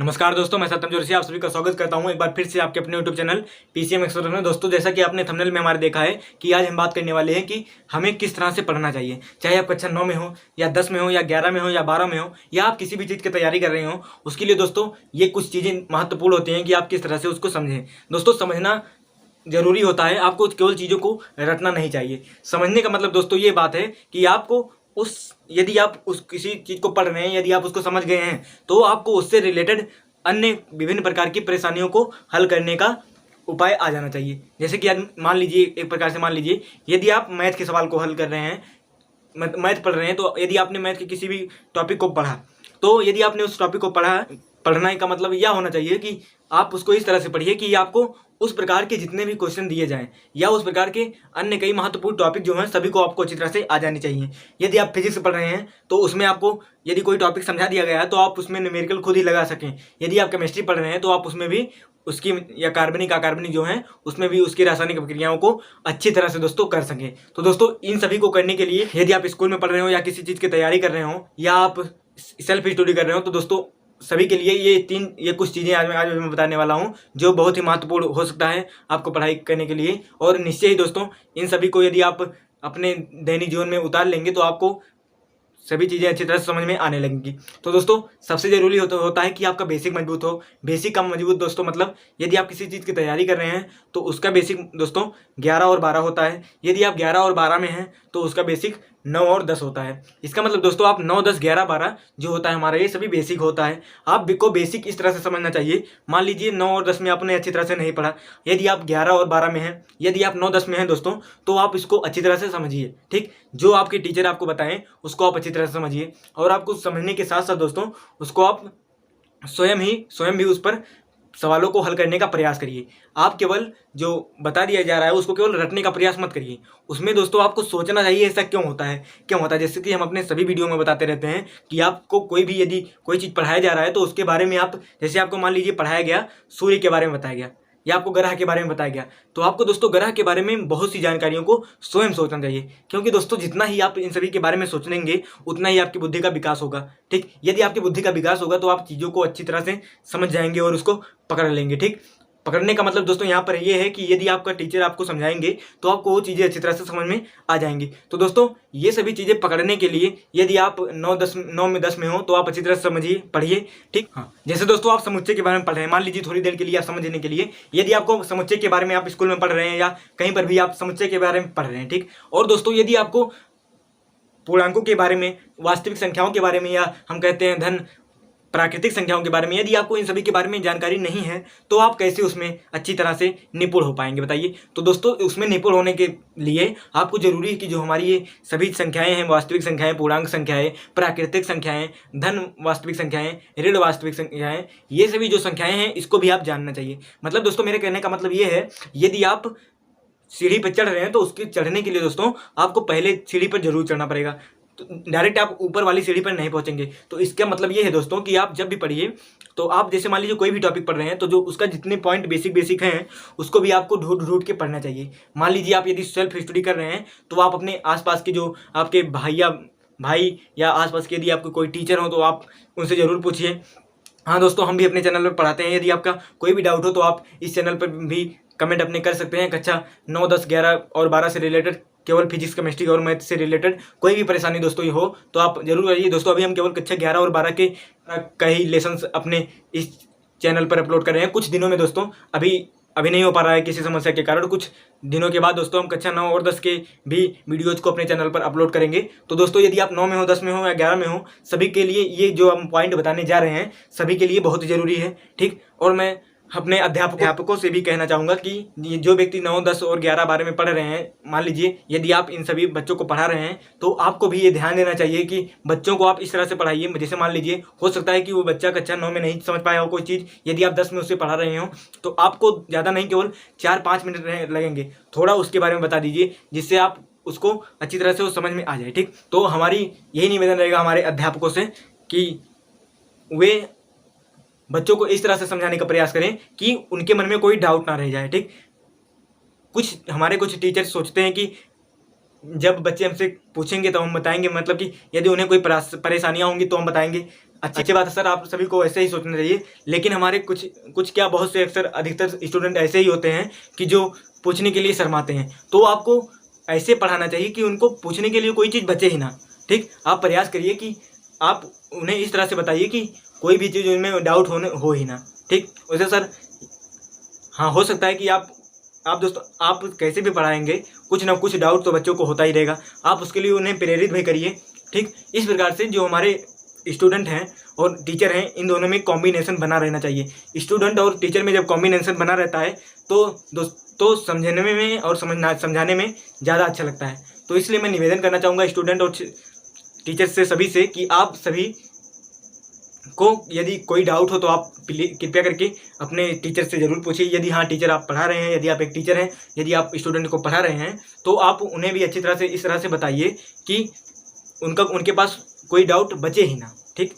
नमस्कार दोस्तों, मैं सत्यम जोशी आप सभी का स्वागत करता हूं एक बार फिर से आपके अपने यूट्यूब चैनल पीसीएम एक्सपर्ट में। दोस्तों, जैसा कि आपने थंबनेल में हमारे देखा है कि आज हम बात करने वाले हैं कि हमें किस तरह से पढ़ना चाहिए। चाहे आप कक्षा 9 में हो या 10 में हो या 11 में हो या 12 में हो या आप किसी भी चीज़ की तैयारी कर रहे हो, उसके लिए दोस्तों ये कुछ चीज़ें महत्वपूर्ण होती हैं कि आप किस तरह से उसको समझें। दोस्तों, समझना जरूरी होता है, आपको केवल चीज़ों को रटना नहीं चाहिए। समझने का मतलब दोस्तों ये बात है कि आपको यदि आप उस किसी चीज़ को पढ़ रहे हैं, यदि आप उसको समझ गए हैं, तो आपको उससे रिलेटेड अन्य विभिन्न प्रकार की परेशानियों को हल करने का उपाय आ जाना चाहिए। जैसे कि मान लीजिए, एक प्रकार से मान लीजिए, यदि आप मैथ के सवाल को हल कर रहे हैं, मैथ पढ़ रहे हैं, तो यदि आपने मैथ के किसी भी टॉपिक को पढ़ा, तो यदि आपने उस टॉपिक को पढ़ने का मतलब यह होना चाहिए कि आप उसको इस तरह से पढ़िए कि आपको उस प्रकार के जितने भी क्वेश्चन दिए जाएं या उस प्रकार के अन्य कई महत्वपूर्ण टॉपिक जो हैं सभी को आपको अच्छी तरह से आ जानी चाहिए। यदि आप फिजिक्स पढ़ रहे हैं तो उसमें आपको यदि कोई टॉपिक समझा दिया गया है तो आप उसमें न्यूमेरिकल खुद ही लगा सकें। यदि आप केमिस्ट्री पढ़ रहे हैं तो आप उसमें भी उसकी या कार्बनिक जो है उसमें भी उसकी रासायनिक प्रक्रियाओं को अच्छी तरह से दोस्तों कर सकें। तो दोस्तों, इन सभी को करने के लिए यदि आप स्कूल में पढ़ रहे हो या किसी चीज़ की तैयारी कर रहे हो या आप सेल्फ स्टडी कर रहे हो, तो दोस्तों सभी के लिए ये कुछ चीज़ें आज मैं बताने वाला हूं जो बहुत ही महत्वपूर्ण हो सकता है आपको पढ़ाई करने के लिए। और निश्चय ही दोस्तों, इन सभी को यदि आप अपने दैनिक जीवन में उतार लेंगे तो आपको सभी चीज़ें अच्छी तरह से समझ में आने लगेंगी। तो दोस्तों, सबसे ज़रूरी होता है कि आपका बेसिक मजबूत हो। बेसिक का मजबूत दोस्तों मतलब यदि आप किसी चीज़ की तैयारी कर रहे हैं तो उसका बेसिक दोस्तों 11 और 12 होता है। यदि आप 11 और 12 में हैं तो उसका बेसिक 9 और 10 होता है। इसका मतलब दोस्तों आप 9, 10, 11, 12 जो होता है हमारा, ये सभी बेसिक होता है। आपको बेसिक इस तरह से समझना चाहिए। मान लीजिए 9 और 10 में आपने अच्छी तरह से नहीं पढ़ा, यदि आप 11 और 12 में हैं, यदि आप 9, 10 में हैं दोस्तों, तो आप इसको अच्छी तरह से समझिए। ठीक, जो आपके टीचर आपको बताएं उसको आप अच्छी तरह से समझिए और आपको समझने के साथ साथ दोस्तों उसको आप स्वयं भी उस पर सवालों को हल करने का प्रयास करिए। आप केवल जो बता दिया जा रहा है उसको केवल रटने का प्रयास मत करिए। उसमें दोस्तों आपको सोचना चाहिए ऐसा क्यों होता है। जैसे कि हम अपने सभी वीडियो में बताते रहते हैं कि आपको यदि कोई चीज़ पढ़ाया जा रहा है तो उसके बारे में आप, जैसे आपको मान लीजिए पढ़ाया गया सूर्य के बारे में बताया गया या आपको ग्रह के बारे में बताया गया, तो आपको दोस्तों ग्रह के बारे में बहुत सी जानकारियों को स्वयं सोचना चाहिए। क्योंकि दोस्तों जितना ही आप इन सभी के बारे में सोचेंगे उतना ही आपकी बुद्धि का विकास होगा। ठीक, यदि आपकी बुद्धि का विकास होगा तो आप चीज़ों को अच्छी तरह से समझ जाएंगे और उसको पकड़ लेंगे। ठीक, पकड़ने का मतलब दोस्तों यहाँ पर ये है कि यदि आपका टीचर आपको समझाएंगे तो आपको वो चीज़ें अच्छी तरह से समझ में आ जाएंगी। तो दोस्तों, ये सभी चीज़ें पकड़ने के लिए यदि आप 9 में 10 में हो तो आप अच्छी तरह से समझिए, पढ़िए। ठीक, हाँ, जैसे दोस्तों आप समुच्चय के बारे में पढ़ रहे हैं, मान लीजिए थोड़ी देर के लिए आप समझने के लिए यदि आपको समुच्चय के बारे में, आप स्कूल में पढ़ रहे हैं या कहीं पर भी आप समुच्चय के बारे में पढ़ रहे हैं। ठीक, और दोस्तों यदि आपको पूर्णांकों के बारे में, वास्तविक संख्याओं के बारे में, या हम कहते हैं धन प्राकृतिक संख्याओं के बारे में, यदि आपको इन सभी के बारे में जानकारी नहीं है तो आप कैसे उसमें अच्छी तरह से निपुण हो पाएंगे, बताइए। तो दोस्तों उसमें निपुण होने के लिए आपको जरूरी है कि जो हमारी ये सभी संख्याएं हैं, वास्तविक संख्याएं, पूर्णांक संख्याएं, प्राकृतिक संख्याएं, धन वास्तविक संख्याएं, ऋण वास्तविक संख्याएं, ये सभी जो संख्याएं हैं इसको भी आप जानना चाहिए। मतलब दोस्तों मेरे कहने का मतलब ये है, यदि आप सीढ़ी पर चढ़ रहे हैं तो उसके चढ़ने के लिए दोस्तों आपको पहले सीढ़ी पर जरूर चढ़ना पड़ेगा। तो डायरेक्ट आप ऊपर वाली सीढ़ी पर नहीं पहुंचेंगे। तो इसका मतलब ये है दोस्तों कि आप जब भी पढ़िए तो आप जैसे मान लीजिए कोई भी टॉपिक पढ़ रहे हैं तो जो उसका जितने पॉइंट बेसिक हैं उसको भी आपको ढूंढ के पढ़ना चाहिए। मान लीजिए आप यदि सेल्फ स्टडी कर रहे हैं तो आप अपने आसपास के जो आपके भाई या आसपास के यदि आपको कोई टीचर हो तो आप उनसे ज़रूर पूछिए। हाँ दोस्तों, हम भी अपने चैनल पर पढ़ाते हैं। यदि आपका कोई भी डाउट हो तो आप इस चैनल पर भी कमेंट अपने कर सकते हैं। कक्षा 9, 10, 11 और 12 से रिलेटेड, केवल फिजिक्स, केमिस्ट्री और मैथ से रिलेटेड कोई भी परेशानी दोस्तों ये हो तो आप जरूर करिए। दोस्तों अभी हम केवल कक्षा 11 और 12 के कई लेसन्स अपने इस चैनल पर अपलोड कर रहे हैं। कुछ दिनों में दोस्तों अभी नहीं हो पा रहा है किसी समस्या के कारण। कुछ दिनों के बाद दोस्तों हम कक्षा 9 और 10 के भी वीडियोज़ को अपने चैनल पर अपलोड करेंगे। तो दोस्तों यदि आप 9 में हो, 10 में हो या 11 में हो, सभी के लिए ये जो हम पॉइंट बताने जा रहे हैं सभी के लिए बहुत ज़रूरी है। ठीक, और मैं अपने अध्यापकों से भी कहना चाहूँगा कि जो व्यक्ति 9, 10 और 11, 12 में पढ़ रहे हैं, मान लीजिए यदि आप इन सभी बच्चों को पढ़ा रहे हैं तो आपको भी ये ध्यान देना चाहिए कि बच्चों को आप इस तरह से पढ़ाइए। जैसे मान लीजिए हो सकता है कि वो बच्चा कक्षा 9 में नहीं समझ पाया हो कोई चीज़, यदि आप 10 में उसे पढ़ा रहे हो तो आपको ज़्यादा नहीं, केवल 4-5 मिनट लगेंगे, थोड़ा उसके बारे में बता दीजिए जिससे आप उसको अच्छी तरह से वो समझ में आ जाए। ठीक, तो हमारी यही निवेदन रहेगा हमारे अध्यापकों से कि वे बच्चों को इस तरह से समझाने का प्रयास करें कि उनके मन में कोई डाउट ना रह जाए। ठीक, कुछ टीचर सोचते हैं कि जब बच्चे हमसे पूछेंगे तो हम बताएंगे, मतलब कि यदि उन्हें कोई परेशानियां होंगी तो हम बताएंगे। अच्छी बात है सर, आप सभी को ऐसे ही सोचना चाहिए। लेकिन हमारे कुछ क्या बहुत से अक्सर अधिकतर स्टूडेंट ऐसे ही होते हैं कि जो पूछने के लिए शर्माते हैं। तो आपको ऐसे पढ़ाना चाहिए कि उनको पूछने के लिए कोई चीज़ बचे ही ना। ठीक, आप प्रयास करिए कि आप उन्हें इस तरह से बताइए कि कोई भी चीज़ उनमें डाउट हो ही ना। ठीक, वैसे सर हाँ, हो सकता है कि आप दोस्तों आप कैसे भी पढ़ाएंगे कुछ ना कुछ डाउट तो बच्चों को होता ही रहेगा। आप उसके लिए उन्हें प्रेरित भी करिए। ठीक, इस प्रकार से जो हमारे स्टूडेंट हैं और टीचर हैं, इन दोनों में कॉम्बिनेशन बना रहना चाहिए। स्टूडेंट और टीचर में जब कॉम्बिनेशन बना रहता है तो समझने में और समझाने में ज़्यादा अच्छा लगता है। तो इसलिए मैं निवेदन करना चाहूँगा स्टूडेंट और टीचर से, सभी से, कि आप सभी को यदि कोई डाउट हो तो आप कृपया करके अपने टीचर से ज़रूर पूछिए। यदि हाँ टीचर आप पढ़ा रहे हैं, यदि आप एक टीचर हैं, यदि आप स्टूडेंट को पढ़ा रहे हैं, तो आप उन्हें भी अच्छी तरह से इस तरह से बताइए कि उनके पास कोई डाउट बचे ही ना। ठीक,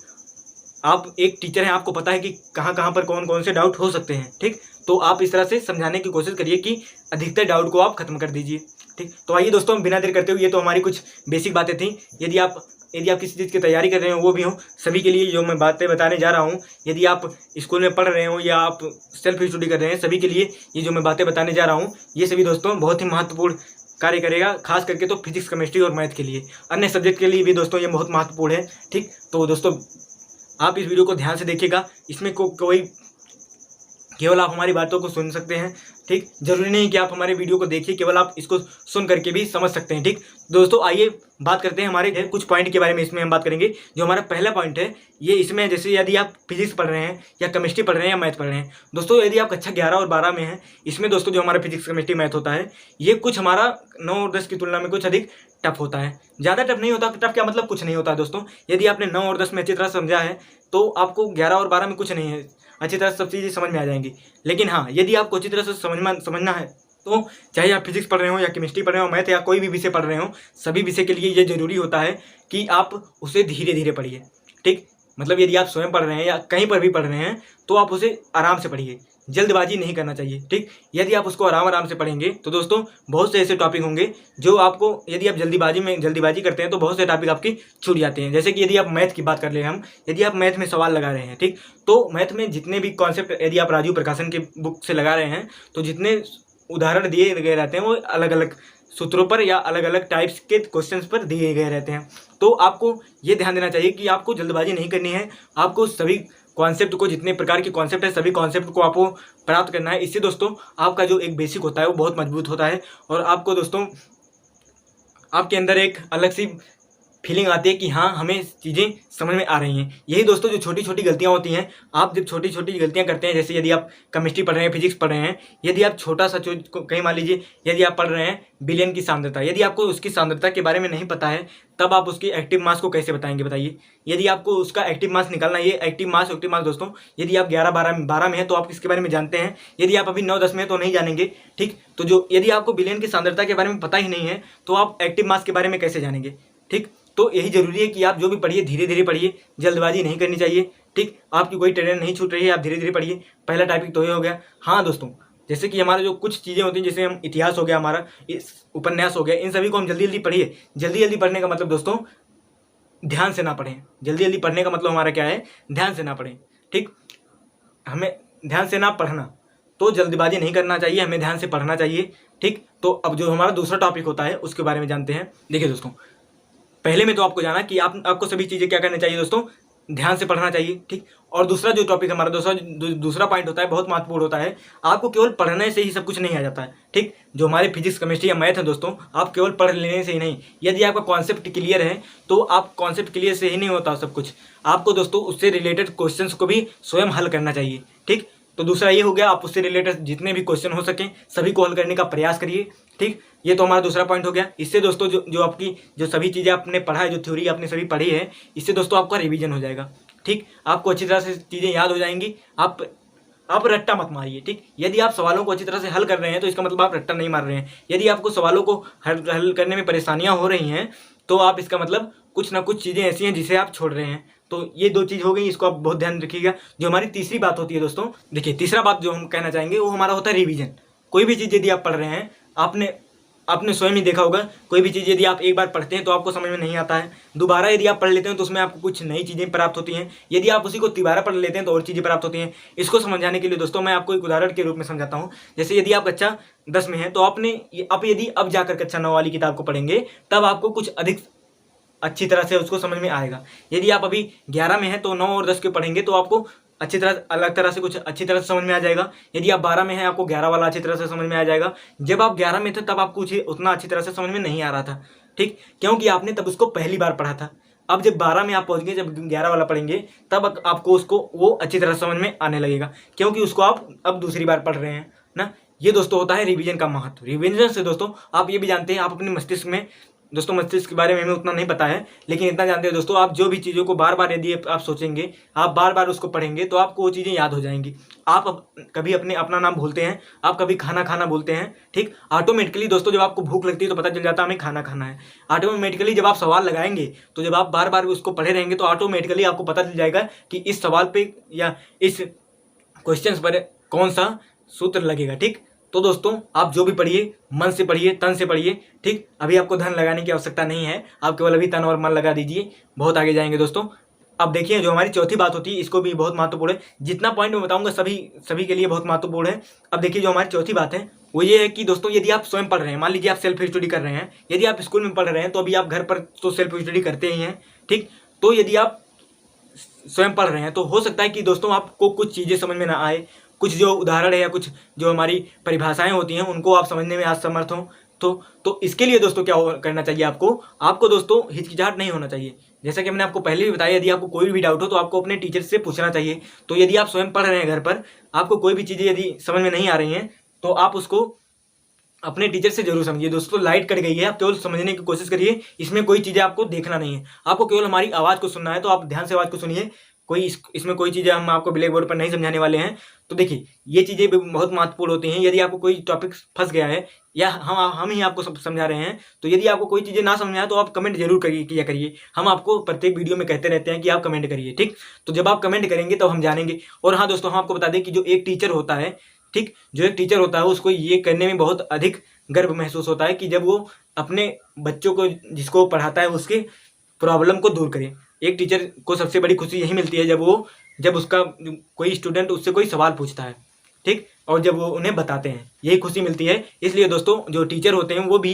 आप एक टीचर हैं, आपको पता है कि कहाँ पर कौन कौन से डाउट हो सकते हैं। ठीक, तो आप इस तरह से समझाने की कोशिश करिए कि अधिकतर डाउट को आप खत्म कर दीजिए। ठीक, तो आइए दोस्तों, हम बिना देर करते हुए, ये तो हमारी कुछ बेसिक बातें थी। यदि आप किसी चीज़ की तैयारी कर रहे हो, वो भी हो, सभी के लिए जो मैं बातें बताने जा रहा हूँ, यदि आप स्कूल में पढ़ रहे हो या आप सेल्फ स्टडी कर रहे हैं, सभी के लिए ये जो मैं बातें बताने जा रहा हूँ, ये सभी दोस्तों बहुत ही महत्वपूर्ण कार्य करेगा। खास करके तो फिजिक्स, केमिस्ट्री और मैथ के लिए, अन्य सब्जेक्ट के लिए भी दोस्तों ये बहुत महत्वपूर्ण है। ठीक, तो दोस्तों आप इस वीडियो को ध्यान से देखिएगा। इसमें कोई केवल आप हमारी बातों को सुन सकते हैं। ठीक, जरूरी नहीं कि आप हमारे वीडियो को देखिए, केवल आप इसको सुन करके भी समझ सकते हैं। ठीक, दोस्तों आइए बात करते हैं हमारे कुछ पॉइंट के बारे में। इसमें हम बात करेंगे जो हमारा पहला पॉइंट है, ये इसमें जैसे यदि आप फिजिक्स पढ़ रहे हैं या केमिस्ट्री पढ़ रहे हैं या मैथ पढ़ रहे हैं, दोस्तों यदि आप कक्षा 11 और 12 में हैं, इसमें दोस्तों जो हमारा फिजिक्स, केमिस्ट्री, मैथ होता है, ये कुछ हमारा 9 और 10 की तुलना में कुछ अधिक टफ होता है। ज़्यादा टफ नहीं होता। टफ क्या मतलब, कुछ नहीं होता है दोस्तों। यदि आपने 9 और 10 में अच्छी तरह समझा है तो आपको 11 और 12 में कुछ नहीं है, अच्छी तरह से सब चीज़ें समझ में आ जाएंगी। लेकिन हाँ, यदि आपको अच्छी तरह से समझना है तो चाहे आप फिजिक्स पढ़ रहे हो या केमिस्ट्री पढ़ रहे हो, मैथ या कोई भी विषय पढ़ रहे हो, सभी विषय के लिए ये जरूरी होता है कि आप उसे धीरे धीरे पढ़िए। ठीक, मतलब यदि आप स्वयं पढ़ रहे हैं या कहीं पर भी पढ़ रहे हैं तो आप उसे आराम से पढ़िए, जल्दबाजी नहीं करना चाहिए। ठीक, यदि आप उसको आराम से पढ़ेंगे तो दोस्तों बहुत से ऐसे टॉपिक होंगे जो आपको, यदि आप जल्दीबाजी करते हैं तो बहुत से टॉपिक आपकी छूट जाते हैं। जैसे कि यदि आप मैथ की बात कर ले, यदि आप मैथ में सवाल लगा रहे हैं, ठीक, तो मैथ में जितने भी कॉन्सेप्ट यदि आप राजीव प्रकाशन के बुक से लगा रहे हैं, तो जितने उदाहरण दिए गए रहते हैं वो अलग अलग सूत्रों पर या अलग अलग टाइप्स के क्वेश्चंस पर दिए गए रहते हैं। तो आपको ये ध्यान देना चाहिए कि आपको जल्दबाजी नहीं करनी है। आपको सभी कॉन्सेप्ट को, जितने प्रकार के कॉन्सेप्ट है, सभी कॉन्सेप्ट को आपको प्राप्त करना है। इससे दोस्तों आपका जो एक बेसिक होता है वो बहुत मजबूत होता है और आपको दोस्तों आपके अंदर एक अलग सी फीलिंग आती है कि हाँ, हमें चीज़ें समझ में आ रही हैं। यही दोस्तों जो छोटी छोटी गलतियाँ होती हैं, आप जब छोटी छोटी गलतियाँ करते हैं, जैसे यदि आप केमिस्ट्री पढ़ रहे हैं, फिजिक्स पढ़ रहे हैं, यदि आप छोटा सा कहीं मान लीजिए यदि आप पढ़ रहे हैं बिलियन की सांद्रता, यदि आपको उसकी सांद्रता के बारे में नहीं पता है, तब आप उसकी एक्टिव मास को कैसे बताएंगे बताइए। यदि आपको उसका एक्टिव मास निकालना है, ये एक्टिव मास दोस्तों, यदि आप 11-12 में है तो आप इसके बारे में जानते हैं। यदि आप अभी 9-10 में है तो नहीं जानेंगे। ठीक, तो जो यदि आपको बिलियन की सांद्रता के बारे में पता ही नहीं है तो आप एक्टिव मास के बारे में कैसे जानेंगे। ठीक, तो यही जरूरी है कि आप जो भी पढ़िए धीरे धीरे पढ़िए, जल्दबाजी नहीं करनी चाहिए। ठीक, आपकी कोई ट्रेन नहीं छूट रही है, आप धीरे धीरे पढ़िए। पहला टॉपिक तो ये हो गया। हाँ दोस्तों, जैसे कि हमारा जो कुछ चीज़ें होती हैं, जैसे हम इतिहास हो गया, हमारा उपन्यास हो गया, इन सभी को हम जल्दी जल्दी पढ़िए। जल्दी जल्दी पढ़ने का मतलब दोस्तों ध्यान से ना पढ़ें। जल्दी जल्दी पढ़ने का मतलब हमारा क्या है, ध्यान से ना पढ़ें। ठीक, हमें ध्यान से ना पढ़ना, तो जल्दबाजी नहीं करना चाहिए, हमें ध्यान से पढ़ना चाहिए। ठीक, तो अब जो हमारा दूसरा टॉपिक होता है उसके बारे में जानते हैं। देखिए दोस्तों, पहले में तो आपको जाना कि आपको सभी चीज़ें क्या करनी चाहिए दोस्तों, ध्यान से पढ़ना चाहिए। ठीक, और दूसरा जो टॉपिक हमारा दूसरा पॉइंट होता है, बहुत महत्वपूर्ण होता है, आपको केवल पढ़ने से ही सब कुछ नहीं आ जाता है। ठीक, जो हमारे फिजिक्स, केमिस्ट्री या मैथ है दोस्तों, आप केवल पढ़ लेने से ही नहीं, यदि आपका कॉन्सेप्ट क्लियर है तो आप कॉन्सेप्ट क्लियर से ही नहीं होता सब कुछ, आपको दोस्तों उससे रिलेटेड क्वेश्चंस को भी स्वयं हल करना चाहिए। ठीक, तो दूसरा ये हो गया, आप उससे रिलेटेड जितने भी क्वेश्चन हो सकें सभी को हल करने का प्रयास करिए। ठीक, ये तो हमारा दूसरा पॉइंट हो गया। इससे दोस्तों जो आपकी जो सभी चीज़ें आपने पढ़ा है, जो थ्योरी आपने सभी पढ़ी है, इससे दोस्तों आपका रिवीजन हो जाएगा। ठीक, आपको अच्छी तरह से चीज़ें याद हो जाएंगी। आप रट्टा मत मारिए। ठीक, यदि आप सवालों को अच्छी तरह से हल कर रहे हैं तो इसका मतलब आप रट्टा नहीं मार रहे हैं। यदि आपको सवालों को हल करने में परेशानियाँ हो रही हैं तो आप इसका मतलब कुछ ना कुछ चीज़ें ऐसी हैं जिसे आप छोड़ रहे हैं। तो ये दो चीज़ हो गई, इसको आप बहुत ध्यान रखिएगा। जो हमारी तीसरी बात होती है दोस्तों, देखिए तीसरा बात जो हम कहना चाहेंगे वो हमारा होता है रिवीजन। कोई भी चीज़ यदि आप पढ़ रहे हैं, आपने आपने स्वयं ही देखा होगा, कोई भी चीज़ यदि आप एक बार पढ़ते हैं तो आपको समझ में नहीं आता है, दोबारा यदि आप पढ़ लेते हैं तो उसमें आपको कुछ नई चीज़ें प्राप्त होती हैं, यदि आप उसी को तिबारा पढ़ लेते हैं तो और चीज़ें प्राप्त होती हैं। इसको समझाने के लिए दोस्तों मैं आपको एक उदाहरण के रूप में समझाता हूँ। जैसे यदि आप कक्षा 10 में हैं तो आप यदि अब जाकर कक्षा 9 वाली किताब को पढ़ेंगे तब आपको कुछ अधिक अच्छी तरह से उसको समझ में आएगा। यदि आप अभी 11 में हैं तो 9 और 10 के पढ़ेंगे तो आपको अच्छी तरह अलग तरह से कुछ अच्छी तरह से समझ में आ जाएगा। यदि आप 12 में हैं आपको 11 वाला अच्छी तरह से समझ में आ जाएगा। जब आप 11 में थे तब आपको उतना अच्छी तरह से समझ में नहीं आ रहा था, ठीक, क्योंकि आपने तब उसको पहली बार पढ़ा था। अब जब 12 में आप पहुँच गए, जब 11 वाला पढ़ेंगे तब आपको उसको वो अच्छी तरह समझ में आने लगेगा, क्योंकि उसको आप अब दूसरी बार पढ़ रहे हैं ना। ये दोस्तों होता है रिवीजन का महत्व। रिवीजन से दोस्तों आप ये भी जानते हैं, आप अपने मस्तिष्क में, दोस्तों मस्तिष्क के बारे में हमें उतना नहीं पता है, लेकिन इतना जानते हैं दोस्तों, आप जो भी चीज़ों को बार बार यदि आप सोचेंगे, आप बार बार उसको पढ़ेंगे तो आपको वो चीज़ें याद हो जाएंगी। आप कभी अपना नाम भूलते हैं, आप कभी खाना खाना भूलते हैं, ठीक, ऑटोमेटिकली दोस्तों जब आपको भूख लगती है तो पता चल जाता है हमें खाना खाना है। ऑटोमेटिकली जब आप सवाल लगाएंगे तो जब आप बार बार उसको पढ़े रहेंगे तो ऑटोमेटिकली आपको पता चल जाएगा कि इस सवाल पे या इस क्वेश्चन पर कौन सा सूत्र लगेगा, ठीक। तो दोस्तों आप जो भी पढ़िए मन से पढ़िए, तन से पढ़िए, ठीक। अभी आपको धन लगाने की आवश्यकता नहीं है, आप केवल अभी तन और मन लगा दीजिए, बहुत आगे जाएंगे दोस्तों। अब देखिए जो हमारी चौथी बात होती है इसको भी बहुत महत्वपूर्ण है। जितना पॉइंट मैं बताऊंगा सभी के लिए बहुत महत्वपूर्ण है। अब देखिए जो हमारी चौथी बात है वो ये है कि दोस्तों यदि आप स्वयं पढ़ रहे हैं, मान लीजिए आप सेल्फ स्टडी कर रहे हैं, यदि आप स्कूल में पढ़ रहे हैं तो अभी आप घर पर तो सेल्फ स्टडी करते ही हैं, ठीक। तो यदि आप स्वयं पढ़ रहे हैं तो हो सकता है कि दोस्तों आपको कुछ चीज़ें समझ में ना आए, कुछ जो उदाहरण है या कुछ जो हमारी परिभाषाएं होती हैं उनको आप समझने में असमर्थ हों। तो इसके लिए दोस्तों क्या करना चाहिए, आपको दोस्तों हिचकिचाहट नहीं होना चाहिए। जैसा कि मैंने आपको पहले भी बताया, यदि आपको कोई भी डाउट हो तो आपको अपने टीचर से पूछना चाहिए। तो यदि आप स्वयं पढ़ रहे हैं घर पर, आपको कोई भी चीज़ें यदि समझ में नहीं आ रही हैं तो आप उसको अपने टीचर से जरूर समझिए। दोस्तों लाइट कट गई है, आप केवल समझने की कोशिश करिए, इसमें कोई चीज़ें आपको देखना नहीं है, आपको केवल हमारी आवाज़ को सुनना है। तो आप ध्यान से आवाज़ को सुनिए, इसमें कोई चीज़ें हम आपको ब्लैक बोर्ड पर नहीं समझाने वाले हैं। तो देखिए ये चीज़ें भी बहुत महत्वपूर्ण होती हैं। यदि आपको कोई टॉपिक फंस गया है या हम ही आपको समझा रहे हैं, तो यदि आपको कोई चीज़ें ना समझ आए तो आप कमेंट जरूर किया करिए। हम आपको प्रत्येक वीडियो में कहते रहते हैं कि आप कमेंट करिए, ठीक। तो जब आप कमेंट करेंगे तो हम जानेंगे। और हाँ दोस्तों, हम आपको बता दें कि जो एक टीचर होता है, ठीक, जो एक टीचर होता है उसको ये करने में बहुत अधिक गर्व महसूस होता है कि जब वो अपने बच्चों को जिसको पढ़ाता है उसके प्रॉब्लम को दूर करे। एक टीचर को सबसे बड़ी खुशी यही मिलती है जब उसका कोई स्टूडेंट उससे कोई सवाल पूछता है, ठीक, और जब वो उन्हें बताते हैं, यही खुशी मिलती है। इसलिए दोस्तों जो टीचर होते हैं वो भी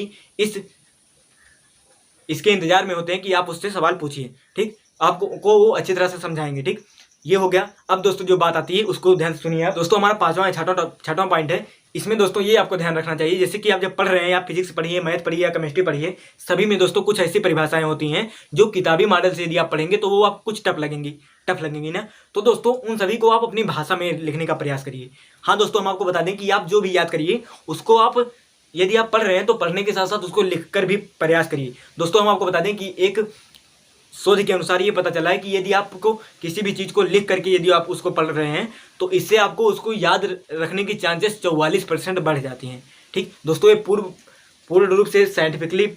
इसके इंतजार में होते हैं कि आप उससे सवाल पूछिए, ठीक, आपको वो अच्छी तरह से समझाएंगे, ठीक। ये हो गया। अब दोस्तों जो बात आती है उसको ध्यान से सुनिए। दोस्तों हमारा पांचवा छठवां पॉइंट है, इसमें दोस्तों ये आपको ध्यान रखना चाहिए, जैसे कि आप जब पढ़ रहे हैं, आप फिजिक्स पढ़िए, मैथ पढ़िए या केमिस्ट्री पढ़िए, सभी में दोस्तों कुछ ऐसी परिभाषाएं होती हैं जो किताबी मॉडल से यदि आप पढ़ेंगे तो वो आप कुछ टफ लगेंगी ना। तो दोस्तों उन सभी को आप अपनी भाषा में लिखने का प्रयास करिए। हाँ दोस्तों, हम आपको बता दें कि आप जो भी याद करिए उसको आप यदि आप पढ़ रहे हैं तो पढ़ने के साथ साथ उसको लिख कर भी प्रयास करिए। दोस्तों हम आपको बता दें कि एक शोध के अनुसार ये पता चला है कि यदि आपको किसी भी चीज़ को लिख करके यदि आप उसको पढ़ रहे हैं तो इससे आपको उसको याद रखने की चांसेस 44% बढ़ जाती हैं, ठीक। दोस्तों ये पूर्ण रूप से साइंटिफिकली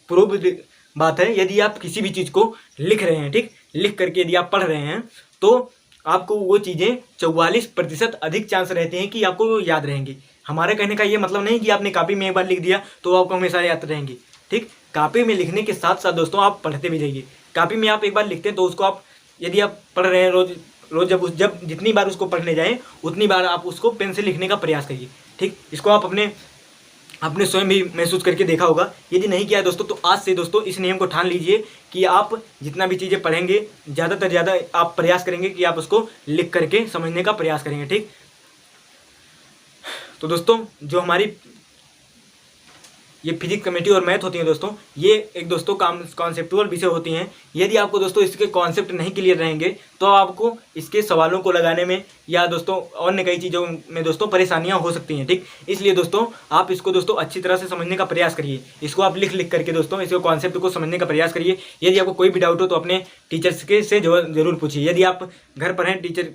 प्रूव्ड बात है। यदि आप किसी भी चीज़ को लिख रहे हैं, ठीक, लिख करके यदि आप पढ़ रहे हैं तो आपको वो चीज़ें 44% अधिक चांस रहते हैं कि आपको याद रहेंगी। हमारे कहने का ये मतलब नहीं कि आपने कॉपी में एक बार लिख दिया तो आपको हमेशा याद रहेंगी, ठीक। कॉपी में लिखने के साथ साथ दोस्तों आप पढ़ते भी जाइए। कॉपी में आप एक बार लिखते हैं तो उसको आप यदि आप पढ़ रहे हैं रोज जब जितनी बार उसको पढ़ने जाएं उतनी बार आप उसको पेन से लिखने का प्रयास करिए, ठीक। इसको आप अपने स्वयं भी महसूस करके देखा होगा। यदि नहीं किया दोस्तों तो आज से दोस्तों इस नियम को ठान लीजिए कि आप जितना भी चीज़ें पढ़ेंगे ज़्यादातर ज़्यादा आप प्रयास करेंगे कि आप उसको लिख करके समझने का प्रयास करेंगे, ठीक। तो दोस्तों जो हमारी ये फिजिक्स केमिस्ट्री और मैथ होती हैं दोस्तों, ये एक दोस्तों कॉन्सेप्टुअल विषय होती हैं। यदि आपको दोस्तों इसके कॉन्सेप्ट नहीं क्लियर रहेंगे तो आपको इसके सवालों को लगाने में या दोस्तों अन्य कई चीज़ों में दोस्तों परेशानियां हो सकती हैं, ठीक। इसलिए दोस्तों आप इसको दोस्तों अच्छी तरह से समझने का प्रयास करिए। इसको आप लिख करके दोस्तों इसको कॉन्सेप्ट को समझने का प्रयास करिए। यदि आपको कोई भी डाउट हो तो अपने टीचर्स से जरूर पूछिए। यदि आप घर पर हैं, टीचर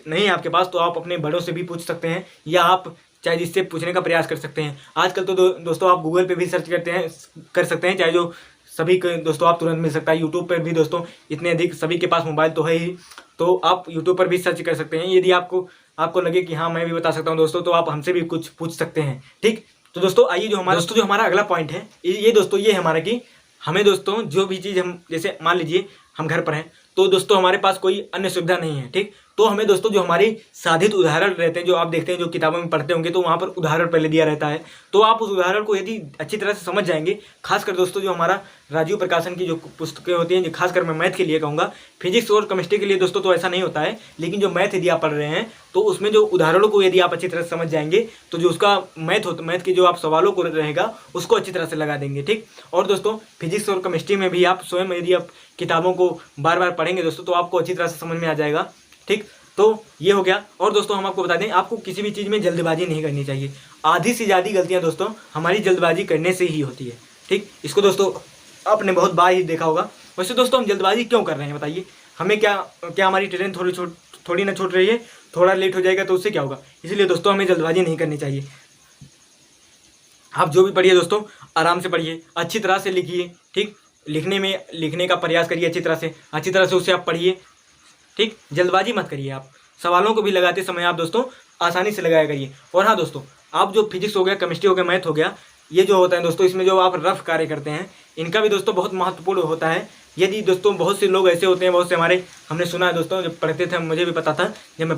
नहीं है आपके पास, तो आप अपने बड़ों से भी पूछ सकते हैं या आप चाहे जिससे पूछने का प्रयास कर सकते हैं। आजकल तो दोस्तों आप गूगल पे भी सर्च कर सकते हैं, चाहे जो सभी दोस्तों आप तुरंत मिल सकता है। यूट्यूब पर भी दोस्तों इतने अधिक सभी के पास मोबाइल तो है ही, तो आप यूट्यूब पर भी सर्च कर सकते हैं। यदि आपको लगे कि हाँ मैं भी बता सकता हूँ दोस्तों, तो आप हमसे भी कुछ पूछ सकते हैं, ठीक। तो दोस्तों आइए जो हमारा अगला पॉइंट है ये दोस्तों ये है हमारा कि हमें दोस्तों जो भी चीज़ हम जैसे मान लीजिए हम घर पर हैं तो दोस्तों हमारे पास कोई अन्य सुविधा नहीं है, ठीक। तो हमें दोस्तों जो हमारे साधित उदाहरण रहते हैं जो आप देखते हैं जो किताबों में पढ़ते होंगे तो वहाँ पर उदाहरण पहले दिया रहता है, तो आप उस उदाहरण को यदि अच्छी तरह से समझ जाएंगे, खासकर दोस्तों जो हमारा राजीव प्रकाशन की जो पुस्तकें होती हैं, जो खासकर मैं मैथ के लिए कहूँगा, फिजिक्स और केमिस्ट्री के लिए दोस्तों तो ऐसा नहीं होता है, लेकिन जो मैथ यदि आप पढ़ रहे हैं तो उसमें जो उदाहरणों को यदि आप अच्छी तरह से समझ जाएंगे तो जो उसका मैथ के जो आप सवालों को रहेगा उसको अच्छी तरह से लगा देंगे, ठीक। और दोस्तों फिजिक्स और केमिस्ट्री में भी आप स्वयं यदि आप किताबों को बार बार पढ़ेंगे दोस्तों तो आपको अच्छी तरह से समझ में आ जाएगा, ठीक। तो ये हो गया। और दोस्तों हम आपको बता दें आपको किसी भी चीज़ में जल्दबाजी नहीं करनी चाहिए। आधी से ज़्यादा गलतियाँ दोस्तों हमारी जल्दबाजी करने से ही होती है, ठीक। इसको दोस्तों आपने बहुत बार ही देखा होगा। वैसे दोस्तों हम जल्दबाजी क्यों कर रहे हैं बताइए, हमें क्या हमारी ट्रेन थोड़ी ना छूट रही है, थोड़ा लेट हो जाएगा तो उससे क्या होगा, इसलिए दोस्तों हमें जल्दबाजी नहीं करनी चाहिए। आप जो भी पढ़िए दोस्तों आराम से पढ़िए, अच्छी तरह से लिखिए, ठीक। लिखने का प्रयास करिए अच्छी तरह से उसे आप पढ़िए, ठीक। जल्दबाजी मत करिए। आप सवालों को भी लगाते समय आप दोस्तों आसानी से लगाया करिए। और हाँ दोस्तों आप जो फिजिक्स हो गया, केमिस्ट्री हो गया, मैथ हो गया, ये जो होता है दोस्तों इसमें जो आप रफ कार्य करते हैं इनका भी दोस्तों बहुत महत्वपूर्ण होता है। यदि दोस्तों बहुत से लोग ऐसे होते हैं, बहुत से हमने सुना है दोस्तों, जब पढ़ते थे मुझे भी पता था, जब मैं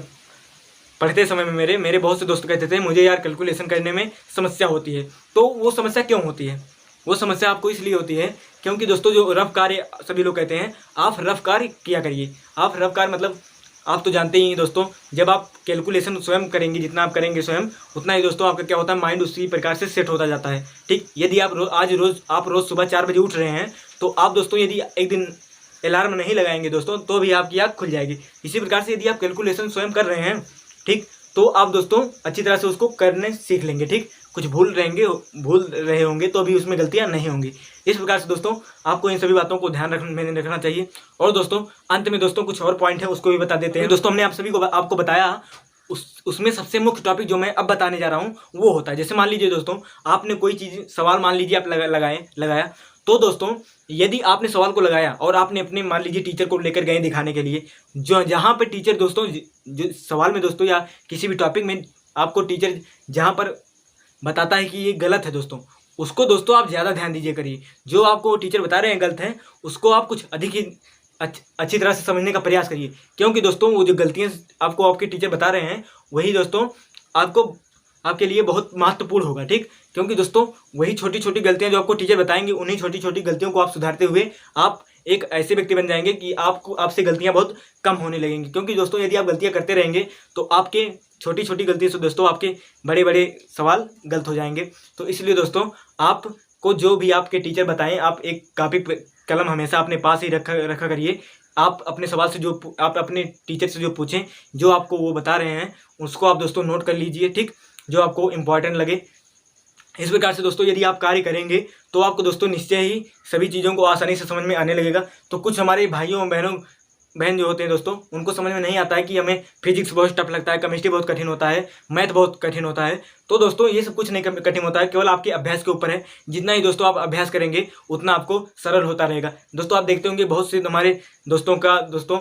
पढ़ते समय में मेरे बहुत से दोस्त कहते थे मुझे यार कैलकुलेशन करने में समस्या होती है। तो वो समस्या क्यों होती है, वो समस्या आपको इसलिए होती है क्योंकि दोस्तों जो रफ कार्य सभी लोग कहते हैं आप रफ कार्य किया करिए। आप रफ कार्य मतलब आप तो जानते ही हैं दोस्तों, जब आप कैलकुलेशन स्वयं करेंगे, जितना आप करेंगे स्वयं उतना ही दोस्तों आपका क्या होता है, माइंड उसी प्रकार से सेट होता जाता है, ठीक। यदि आप रोज़ सुबह 4 बजे उठ रहे हैं तो आप दोस्तों यदि एक दिन अलार्म नहीं लगाएंगे दोस्तों तो भी आपकी आँख खुल जाएगी। इसी प्रकार से यदि आप कैलकुलेशन स्वयं कर रहे हैं, ठीक, तो आप दोस्तों अच्छी तरह से उसको करने सीख लेंगे, ठीक। कुछ भूल रहे होंगे तो भी उसमें गलतियां नहीं होंगी। इस प्रकार से दोस्तों आपको इन सभी बातों को ध्यान रखना चाहिए। और दोस्तों अंत में दोस्तों कुछ और पॉइंट है उसको भी बता देते हैं। दोस्तों हमने आपको बताया उसमें सबसे मुख्य टॉपिक जो मैं अब बताने जा रहा हूँ वो होता है, जैसे मान लीजिए दोस्तों आपने कोई चीज़ सवाल मान लीजिए आप लगाया, तो दोस्तों यदि आपने सवाल को लगाया और आपने अपने मान लीजिए टीचर को लेकर गए दिखाने के लिए, जो जहाँ पर टीचर दोस्तों जो सवाल में दोस्तों या किसी भी टॉपिक में आपको टीचर जहाँ पर बताता है कि ये गलत है दोस्तों, उसको दोस्तों आप ज़्यादा ध्यान दीजिए करिए। जो आपको टीचर बता रहे हैं गलत है उसको आप कुछ अधिक ही अच्छी तरह से समझने का प्रयास करिए, क्योंकि दोस्तों वो जो गलतियाँ आपको आपके टीचर बता रहे हैं वही दोस्तों आपके लिए बहुत महत्वपूर्ण होगा, ठीक। क्योंकि दोस्तों वही छोटी छोटी गलतियाँ जो आपको टीचर बताएंगे उन्हीं छोटी छोटी गलतियों को आप सुधारते हुए आप एक ऐसे व्यक्ति बन जाएंगे कि आपसे गलतियाँ बहुत कम होने लगेंगी। क्योंकि दोस्तों यदि आप गलतियाँ करते रहेंगे तो आपके छोटी छोटी गलतियों से दोस्तों आपके बड़े बड़े सवाल गलत हो जाएंगे। तो इसलिए दोस्तों आपको जो भी आपके टीचर बताएं आप एक कॉपी कलम हमेशा अपने पास ही रखा करिए। आप अपने सवाल से आप अपने टीचर से जो पूछें, जो आपको वो बता रहे हैं उसको आप दोस्तों नोट कर लीजिए, ठीक, जो आपको इम्पॉर्टेंट लगे। इस प्रकार से दोस्तों यदि आप कार्य करेंगे तो आपको दोस्तों निश्चय ही सभी चीज़ों को आसानी से समझ में आने लगेगा। तो कुछ हमारे भाइयों बहन जो होते हैं दोस्तों उनको समझ में नहीं आता है कि हमें फिजिक्स बहुत टफ लगता है, केमिस्ट्री बहुत कठिन होता है, मैथ बहुत कठिन होता है। तो दोस्तों ये सब कुछ नहीं कठिन होता है, केवल आपके अभ्यास के ऊपर है। जितना ही दोस्तों आप अभ्यास करेंगे उतना आपको सरल होता रहेगा। दोस्तों आप देखते होंगे बहुत से हमारे दोस्तों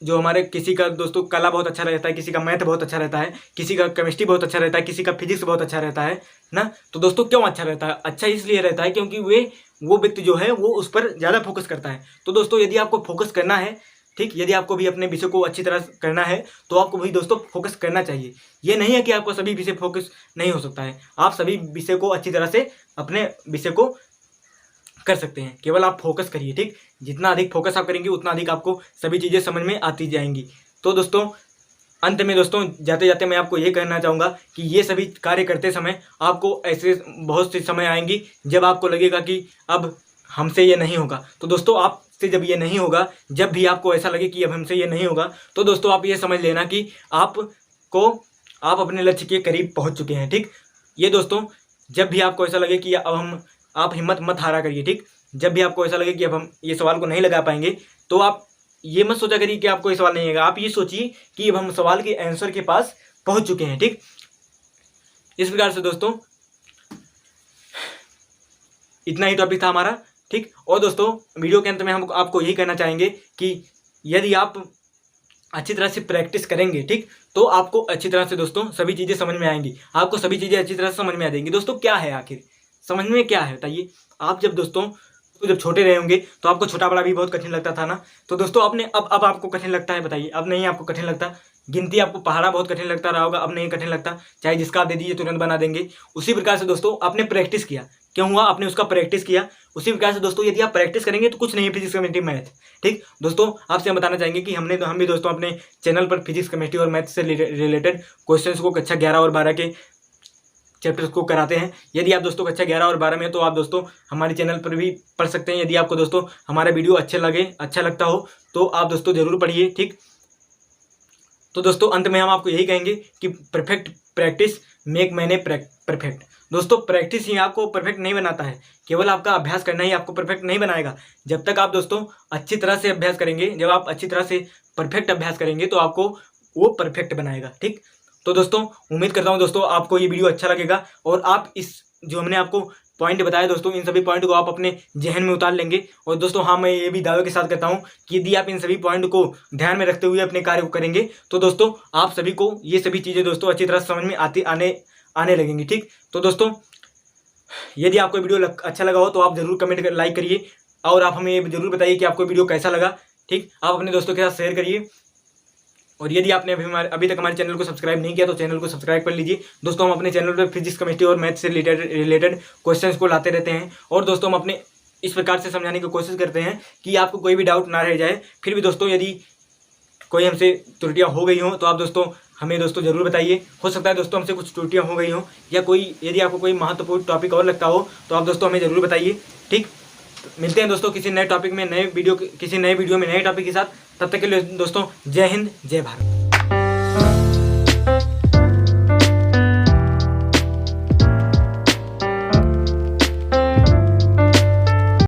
जो हमारे किसी का दोस्तों कला बहुत अच्छा रहता है, किसी का मैथ बहुत अच्छा रहता है, किसी का केमिस्ट्री बहुत अच्छा रहता है, किसी का फिजिक्स बहुत अच्छा रहता है ना। तो दोस्तों क्यों अच्छा रहता है? अच्छा इसलिए रहता है क्योंकि वो व्यक्ति जो है वो उस पर ज़्यादा फोकस करता है। तो दोस्तों यदि आपको फोकस करना है, ठीक, यदि आपको भी अपने विषय को अच्छी तरह करना है तो आपको भी दोस्तों फोकस करना चाहिए। ये नहीं है कि आपको सभी विषय फोकस नहीं हो सकता है, आप सभी विषय को अच्छी तरह से अपने विषय को कर सकते हैं, केवल आप फोकस करिए, ठीक। जितना अधिक फोकस आप करेंगे उतना अधिक आपको सभी चीज़ें समझ में आती जाएंगी। तो दोस्तों अंत में दोस्तों जाते जाते मैं आपको ये कहना चाहूँगा कि ये सभी कार्य करते समय आपको ऐसे बहुत से समय आएंगी जब आपको लगेगा कि अब हमसे ये नहीं होगा। तो दोस्तों आपसे जब ये नहीं होगा, जब भी आपको ऐसा लगे कि अब हमसे ये नहीं होगा, तो दोस्तों आप ये समझ लेना कि आप अपने लक्ष्य के करीब पहुँच चुके हैं, ठीक। ये दोस्तों जब भी आपको ऐसा लगे कि आप हिम्मत मत हारा करिए, ठीक। जब भी आपको ऐसा लगे कि अब हम ये सवाल को नहीं लगा पाएंगे तो आप ये मत सोचा करिए कि आपको ये सवाल नहीं आएगा। आप ये सोचिए कि अब हम सवाल के आंसर के पास पहुंच चुके हैं, ठीक। इस प्रकार से दोस्तों इतना ही टॉपिक था हमारा, ठीक। और दोस्तों वीडियो के अंत में हम आपको यही कहना चाहेंगे कि यदि आप अच्छी तरह से प्रैक्टिस करेंगे, ठीक, तो आपको अच्छी तरह से दोस्तों सभी चीज़ें समझ में आएंगी, आपको सभी चीज़ें अच्छी तरह से समझ में आ जाएंगी। दोस्तों क्या है आखिर समझ में क्या है बताइए। आप जब दोस्तों तो जब छोटे रहे होंगे तो आपको छोटा बड़ा भी बहुत कठिन लगता था ना, तो दोस्तों आपने अब आपको कठिन लगता है बताइए, अब नहीं आपको कठिन लगता। गिनती आपको पहाड़ा बहुत कठिन लगता रहा होगा, अब नहीं कठिन लगता, चाहे जिसका आप दे दीजिए तुरंत बना देंगे। उसी प्रकार से दोस्तों आपने प्रैक्टिस किया, क्यों हुआ, आपने उसका प्रैक्टिस किया। उसी प्रकार से दोस्तों यदि आप प्रैक्टिस करेंगे तो कुछ नहीं है फिजिक्स केमिस्ट्री मैथ, ठीक। दोस्तों आपसे हम बताना चाहेंगे कि हम भी दोस्तों अपने चैनल पर फिजिक्स केमिस्ट्री और मैथ से रिलेटेड क्वेश्चंस को कक्षा 11 और 12 के चैप्टर्स को कराते हैं। यदि आप दोस्तों कक्षा 11 और 12 में तो आप दोस्तों हमारे चैनल पर भी पढ़ सकते हैं। यदि आपको दोस्तों हमारा वीडियो अच्छा लगता हो तो आप दोस्तों जरूर पढ़िए, ठीक। तो दोस्तों अंत में हम आपको यही कहेंगे कि perfect practice make man a perfect. दोस्तों प्रैक्टिस ही आपको परफेक्ट नहीं बनाता है, केवल आपका अभ्यास करना ही आपको परफेक्ट नहीं बनाएगा। जब तक आप दोस्तों अच्छी तरह से अभ्यास करेंगे, जब आप अच्छी तरह से परफेक्ट अभ्यास करेंगे तो आपको वो परफेक्ट बनाएगा, ठीक। तो दोस्तों उम्मीद करता हूँ दोस्तों आपको ये वीडियो अच्छा लगेगा और आप इस जो हमने आपको पॉइंट बताया दोस्तों, इन सभी पॉइंट को आप अपने जहन में उतार लेंगे। और दोस्तों हाँ, मैं ये भी दावे के साथ कहता हूँ कि यदि आप इन सभी पॉइंट को ध्यान में रखते हुए अपने कार्य को करेंगे तो दोस्तों आप सभी को ये सभी चीज़ें दोस्तों अच्छी तरह समझ में आने लगेंगी, ठीक। तो दोस्तों यदि आपको वीडियो अच्छा लगा हो तो आप जरूर कमेंट कर लाइक करिए और आप हमें ये जरूर बताइए कि आपको वीडियो कैसा लगा, ठीक। आप अपने दोस्तों के साथ शेयर करिए और यदि आपने अभी तक हमारे चैनल को सब्सक्राइब नहीं किया तो चैनल को सब्सक्राइब कर लीजिए। दोस्तों हम अपने चैनल पर फिजिक्स केमिस्ट्री और मैथ से रिलेटेड क्वेश्चंस को लाते रहते हैं और दोस्तों हम अपने इस प्रकार से समझाने की कोशिश करते हैं कि आपको कोई भी डाउट ना रह जाए। फिर भी दोस्तों यदि कोई हमसे त्रुटियां हो गई हों तो आप दोस्तों हमें दोस्तों ज़रूर बताइए। हो सकता है दोस्तों हमसे कुछ त्रुटियां हो गई हों या यदि आपको कोई महत्वपूर्ण टॉपिक और लगता हो तो आप दोस्तों हमें ज़रूर बताइए, ठीक। मिलते हैं दोस्तों किसी नए टॉपिक में किसी नए वीडियो में नए टॉपिक के साथ। तब तक के लिए दोस्तों जय हिंद जय भारत।